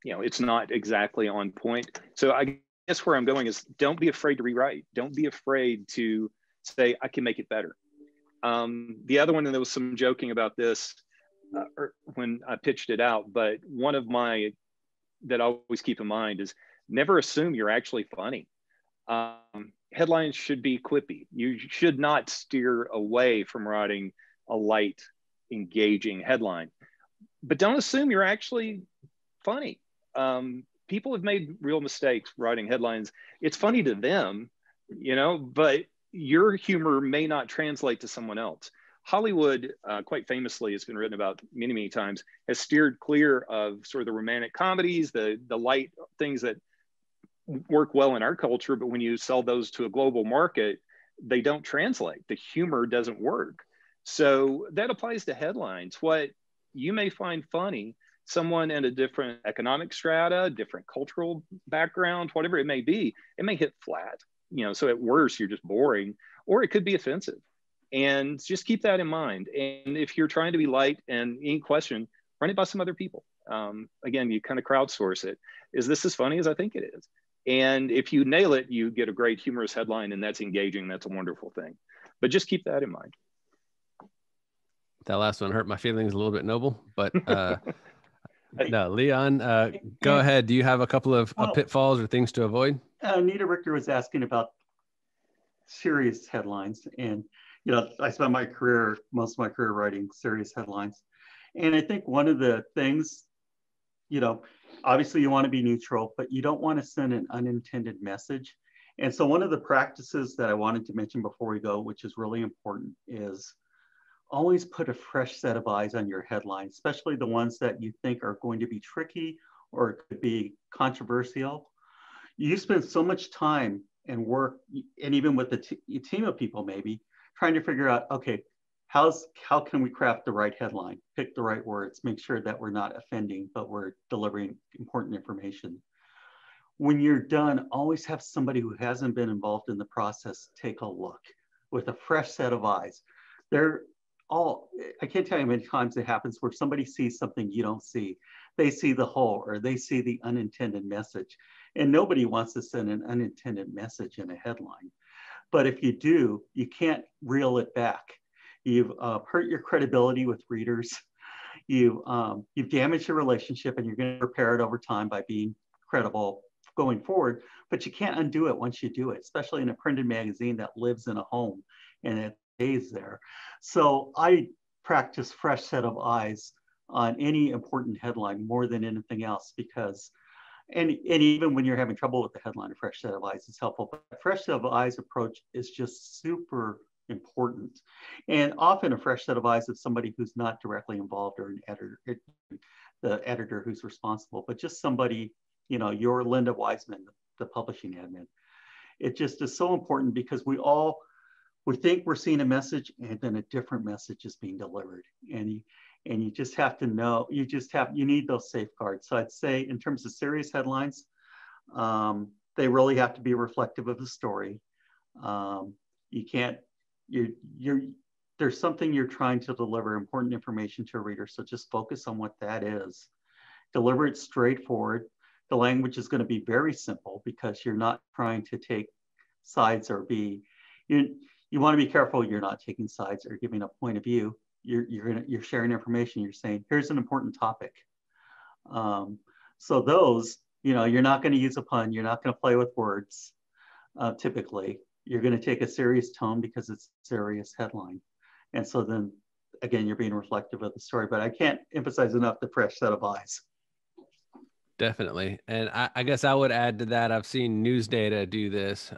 it's not exactly on point. So I guess where I'm going is, don't be afraid to rewrite. Don't be afraid to say, I can make it better. The other one, and there was some joking about this when I pitched it out, but one of my that I always keep in mind is, never assume you're actually funny. Headlines should be quippy. You should not steer away from writing a light, engaging headline, but don't assume you're actually funny. People have made real mistakes writing headlines. It's funny to them, but your humor may not translate to someone else. Hollywood, quite famously, has been written about many, many times, has steered clear of sort of the romantic comedies, the light things that work well in our culture, but when you sell those to a global market, they don't translate. The humor doesn't work. So that applies to headlines. What you may find funny, someone in a different economic strata, different cultural background, whatever it may be, it may hit flat. So at worst, you're just boring, or it could be offensive. And just keep that in mind. And if you're trying to be light and any question, run it by some other people. Again, you kind of crowdsource it. Is this as funny as I think it is? And if you nail it, you get a great humorous headline, and that's engaging. That's a wonderful thing. But just keep that in mind. That last one hurt my feelings a little bit, Noble, but no, Leon, go ahead. Do you have a couple of pitfalls or things to avoid? Nita Richter was asking about serious headlines, and I spent most of my career writing serious headlines. And I think one of the things, obviously you want to be neutral, but you don't want to send an unintended message. And so one of the practices that I wanted to mention before we go, which is really important, is always put a fresh set of eyes on your headline, especially the ones that you think are going to be tricky or could be controversial. You spend so much time and work, and even with a team of people maybe, trying to figure out, okay, how can we craft the right headline, pick the right words, make sure that we're not offending, but we're delivering important information. When you're done, always have somebody who hasn't been involved in the process take a look with a fresh set of eyes. I can't tell you how many times it happens where somebody sees something you don't see. They see the whole, or they see the unintended message. And nobody wants to send an unintended message in a headline. But if you do, you can't reel it back. You've hurt your credibility with readers. You've damaged your relationship, and you're going to repair it over time by being credible going forward. But you can't undo it once you do it, especially in a printed magazine that lives in a home and it stays there. So I practice fresh set of eyes on any important headline more than anything else, because and even when you're having trouble with the headline, a fresh set of eyes is helpful. But a fresh set of eyes approach is just super important. And often a fresh set of eyes of somebody who's not directly involved, or an editor, the editor who's responsible, but just somebody, you're Linda Wiseman, the publishing admin. It just is so important, because we think we're seeing a message, and then a different message is being delivered. And you just have to know, you need those safeguards. So I'd say in terms of serious headlines, they really have to be reflective of the story. There's something you're trying to deliver, important information to a reader. So just focus on what that is. Deliver it straightforward. The language is going to be very simple because you're not trying to take sides or you want to be careful you're not taking sides or giving a point of view. You're sharing information. You're saying, here's an important topic. So those, you're not going to use a pun. You're not going to play with words. Typically, you're going to take a serious tone because it's a serious headline. And so then, again, you're being reflective of the story. But I can't emphasize enough the fresh set of eyes. Definitely. And I guess I would add to that, I've seen News Data do this,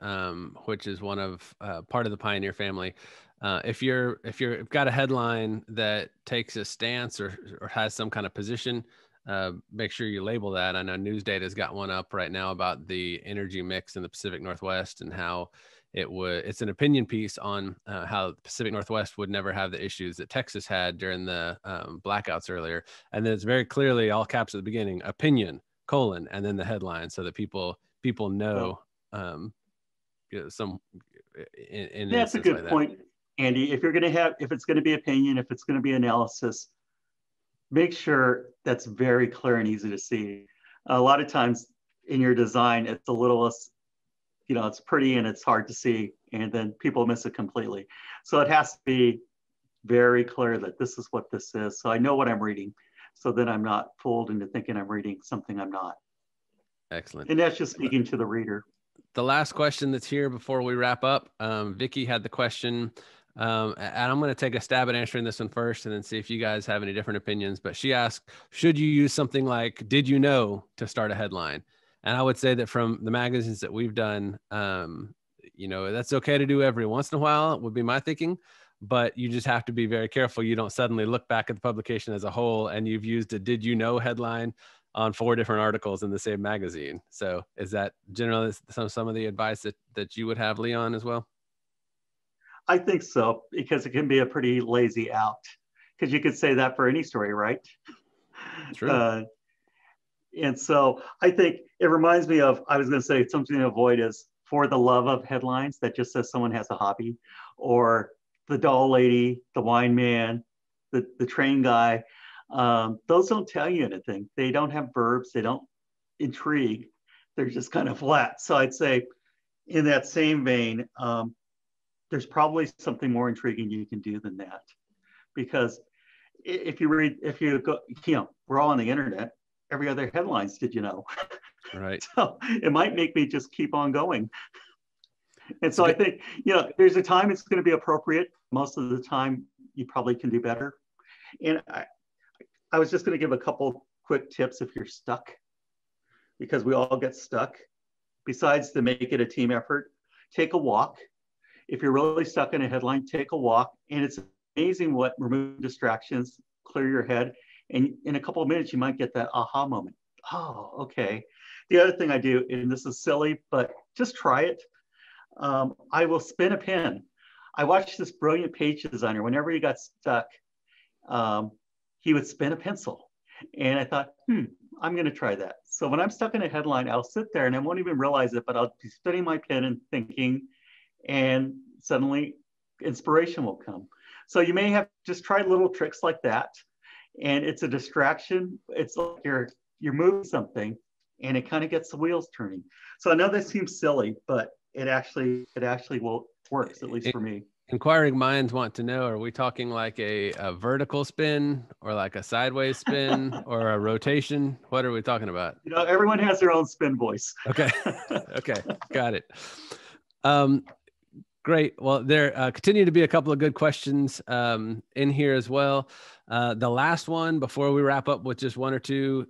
which is one of part of the Pioneer family. If you've got a headline that takes a stance or has some kind of position, make sure you label that. I know News Data's got one up right now about the energy mix in the Pacific Northwest and how it's an opinion piece on how the Pacific Northwest would never have the issues that Texas had during the blackouts earlier. And then it's very clearly all caps at the beginning, opinion, : and then the headline, so that people know. Some that's a good point, Andy. If it's going to be opinion, if it's going to be analysis, make sure that's very clear and easy to see. A lot of times in your design, it's a little less, it's pretty and it's hard to see, and then people miss it completely. So it has to be very clear that this is what this is. So I know what I'm reading. So then I'm not fooled into thinking I'm reading something I'm not. Excellent. And that's just speaking to the reader. The last question that's here before we wrap up, Vicki had the question, and I'm going to take a stab at answering this one first and then see if you guys have any different opinions. But she asked, should you use something like, did you know, to start a headline? And I would say that from the magazines that we've done, that's okay to do every once in a while, would be my thinking. But you just have to be very careful. You don't suddenly look back at the publication as a whole and you've used a did you know headline on 4 different articles in the same magazine. So is that generally some of the advice that you would have, Leon, as well? I think so, because it can be a pretty lazy out, because you could say that for any story, right? True. And so I think it reminds me of, I was going to say something to avoid is for the love of headlines that just says someone has a hobby, or the doll lady, the wine man, the train guy. Those don't tell you anything. They don't have verbs. They don't intrigue. They're just kind of flat. So I'd say in that same vein, there's probably something more intriguing you can do than that. Because if you go, we're all on the internet, every other headlines, did you know? Right. So it might make me just keep on going. And so I think, there's a time it's going to be appropriate. Most of the time, you probably can do better. And I was just going to give a couple quick tips if you're stuck, because we all get stuck. Besides to make it a team effort, take a walk. If you're really stuck in a headline, take a walk. And it's amazing what remove distractions, clear your head. And in a couple of minutes, you might get that aha moment. Oh, okay. The other thing I do, and this is silly, but just try it. I will spin a pen. I watched this brilliant page designer. Whenever he got stuck, he would spin a pencil. And I thought, I'm going to try that. So when I'm stuck in a headline, I'll sit there and I won't even realize it, but I'll be spinning my pen and thinking, and suddenly inspiration will come. So you may have just tried little tricks like that. And it's a distraction. It's like you're moving something and it kind of gets the wheels turning. So I know this seems silly, but it actually works, at least for me. Inquiring minds want to know, are we talking like a vertical spin or like a sideways spin or a rotation? What are we talking about? Everyone has their own spin voice. Okay. Okay. Got it. Great. Well, there continue to be a couple of good questions in here as well. The last one before we wrap up with just one or two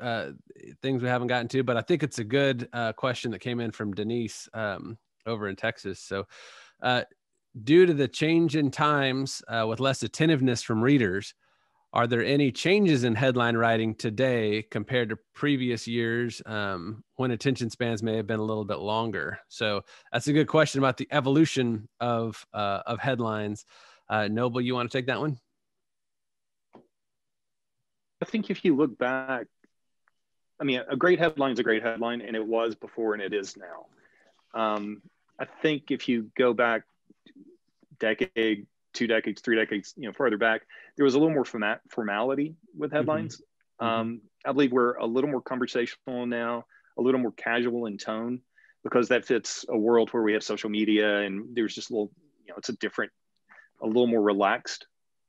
things we haven't gotten to, but I think it's a good question that came in from Denise over in Texas. So due to the change in times with less attentiveness from readers, are there any changes in headline writing today compared to previous years when attention spans may have been a little bit longer? So that's a good question about the evolution of headlines. Noble, you want to take that one? I think if you look back, I mean, a great headline is a great headline, and it was before and it is now. I think if you go back decade, 2 decades, 3 decades, further back, there was a little more formality with headlines. I believe we're a little more conversational now. a little more casual in tone, because that fits a world where we have social media and there's just a little, it's a little more relaxed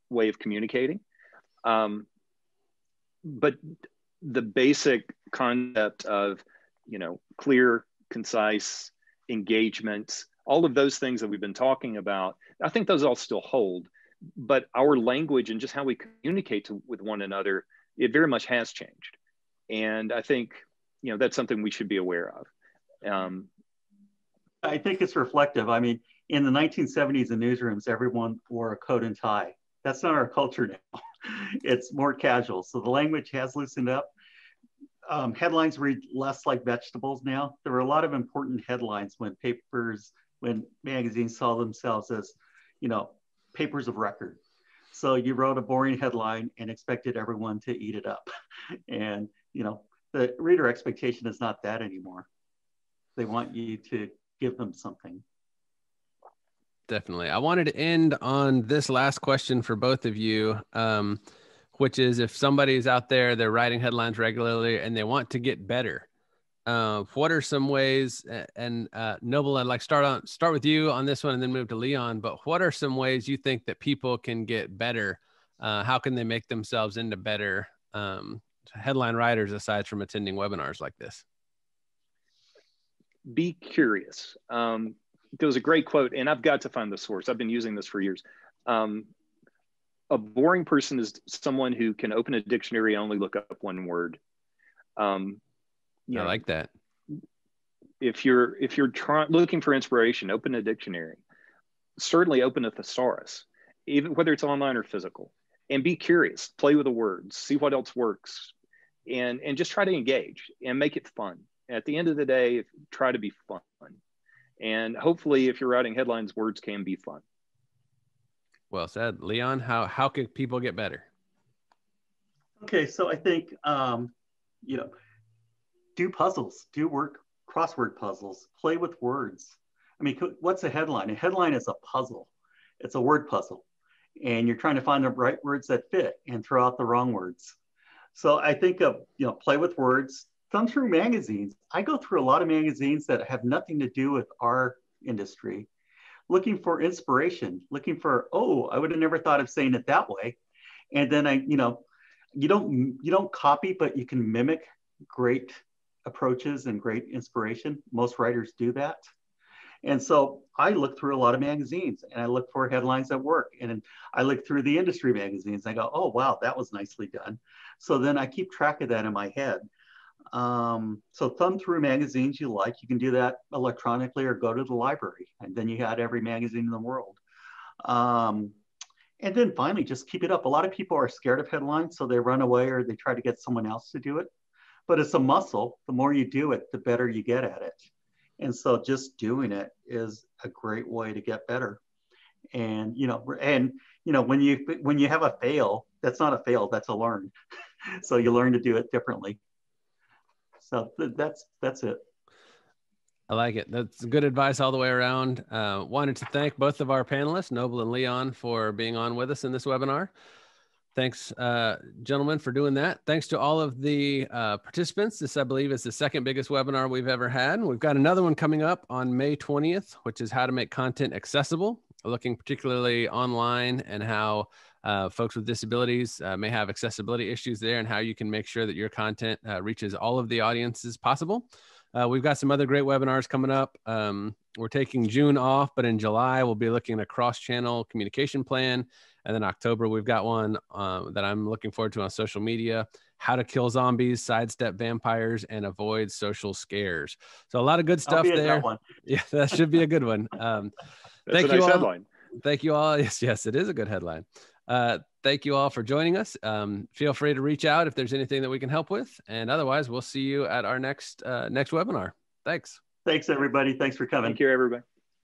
way of communicating. But the basic concept of, clear, concise, engagement, all of those things that we've been talking about, I think those all still hold. But our language and just how we communicate with one another, it very much has changed. And I think, that's something we should be aware of. I think it's reflective. I mean, in the 1970s in newsrooms, everyone wore a coat and tie. That's not our culture now. It's more casual. So the language has loosened up. Headlines read less like vegetables now. There were a lot of important headlines when magazines saw themselves as, papers of record. So you wrote a boring headline and expected everyone to eat it up. And, the reader expectation is not that anymore. They want you to give them something. Definitely. I wanted to end on this last question for both of you, which is, if somebody's out there, they're writing headlines regularly and they want to get better, what are some ways, and Noble, I'd like start with you on this one and then move to Leon, but what are some ways you think that people can get better? How can they make themselves into better headline writers aside from attending webinars like this? Be curious. There was a great quote, and I've got to find the source. I've been using this for years. A boring person is someone who can open a dictionary and only look up one word. I like that. If you're looking for inspiration, open a dictionary. Certainly open a thesaurus, even whether it's online or physical, and be curious. Play with the words, see what else works, and just try to engage and make it fun. At the end of the day, try to be fun. And hopefully, if you're writing headlines, words can be fun. Well said. Leon, how can people get better? Okay, so I think, do puzzles, crossword puzzles, play with words. I mean, what's a headline? A headline is a puzzle. It's a word puzzle. And you're trying to find the right words that fit and throw out the wrong words. So I think of, play with words, thumb through magazines. I go through a lot of magazines that have nothing to do with our industry, looking for inspiration, looking for, I would have never thought of saying it that way. And then you don't copy, but you can mimic great approaches and great inspiration. Most writers do that. And so I look through a lot of magazines and I look for headlines that work. And I look through the industry magazines. I go, oh, wow, that was nicely done. So then I keep track of that in my head. So thumb through magazines you like. You can do that electronically or go to the library. And then you had every magazine in the world. And then finally, just keep it up. A lot of people are scared of headlines, so they run away or they try to get someone else to do it. But it's a muscle. The more you do it, the better you get at it. And so just doing it is a great way to get better. And, when you have a fail, that's not a fail, that's a learn. So you learn to do it differently. So that's it. I like it. That's good advice all the way around. Wanted to thank both of our panelists, Noble and Leon, for being on with us in this webinar. Thanks, gentlemen, for doing that. Thanks to all of the participants. This, I believe, is the second biggest webinar we've ever had. We've got another one coming up on May 20th, which is how to make content accessible, looking particularly online and how folks with disabilities may have accessibility issues there and how you can make sure that your content reaches all of the audiences possible. We've got some other great webinars coming up. We're taking June off, but in July, we'll be looking at a cross-channel communication plan. And then October, we've got one that I'm looking forward to on social media, how to kill zombies, sidestep vampires, and avoid social scares. So a lot of good stuff there. That one. Yeah, that should be a good one. That's a nice headline. Thank you all. Yes, it is a good headline. Thank you all for joining us. Feel free to reach out if there's anything that we can help with. And otherwise, we'll see you at our next webinar. Thanks. Thanks, everybody. Thanks for coming. Thank you, everybody.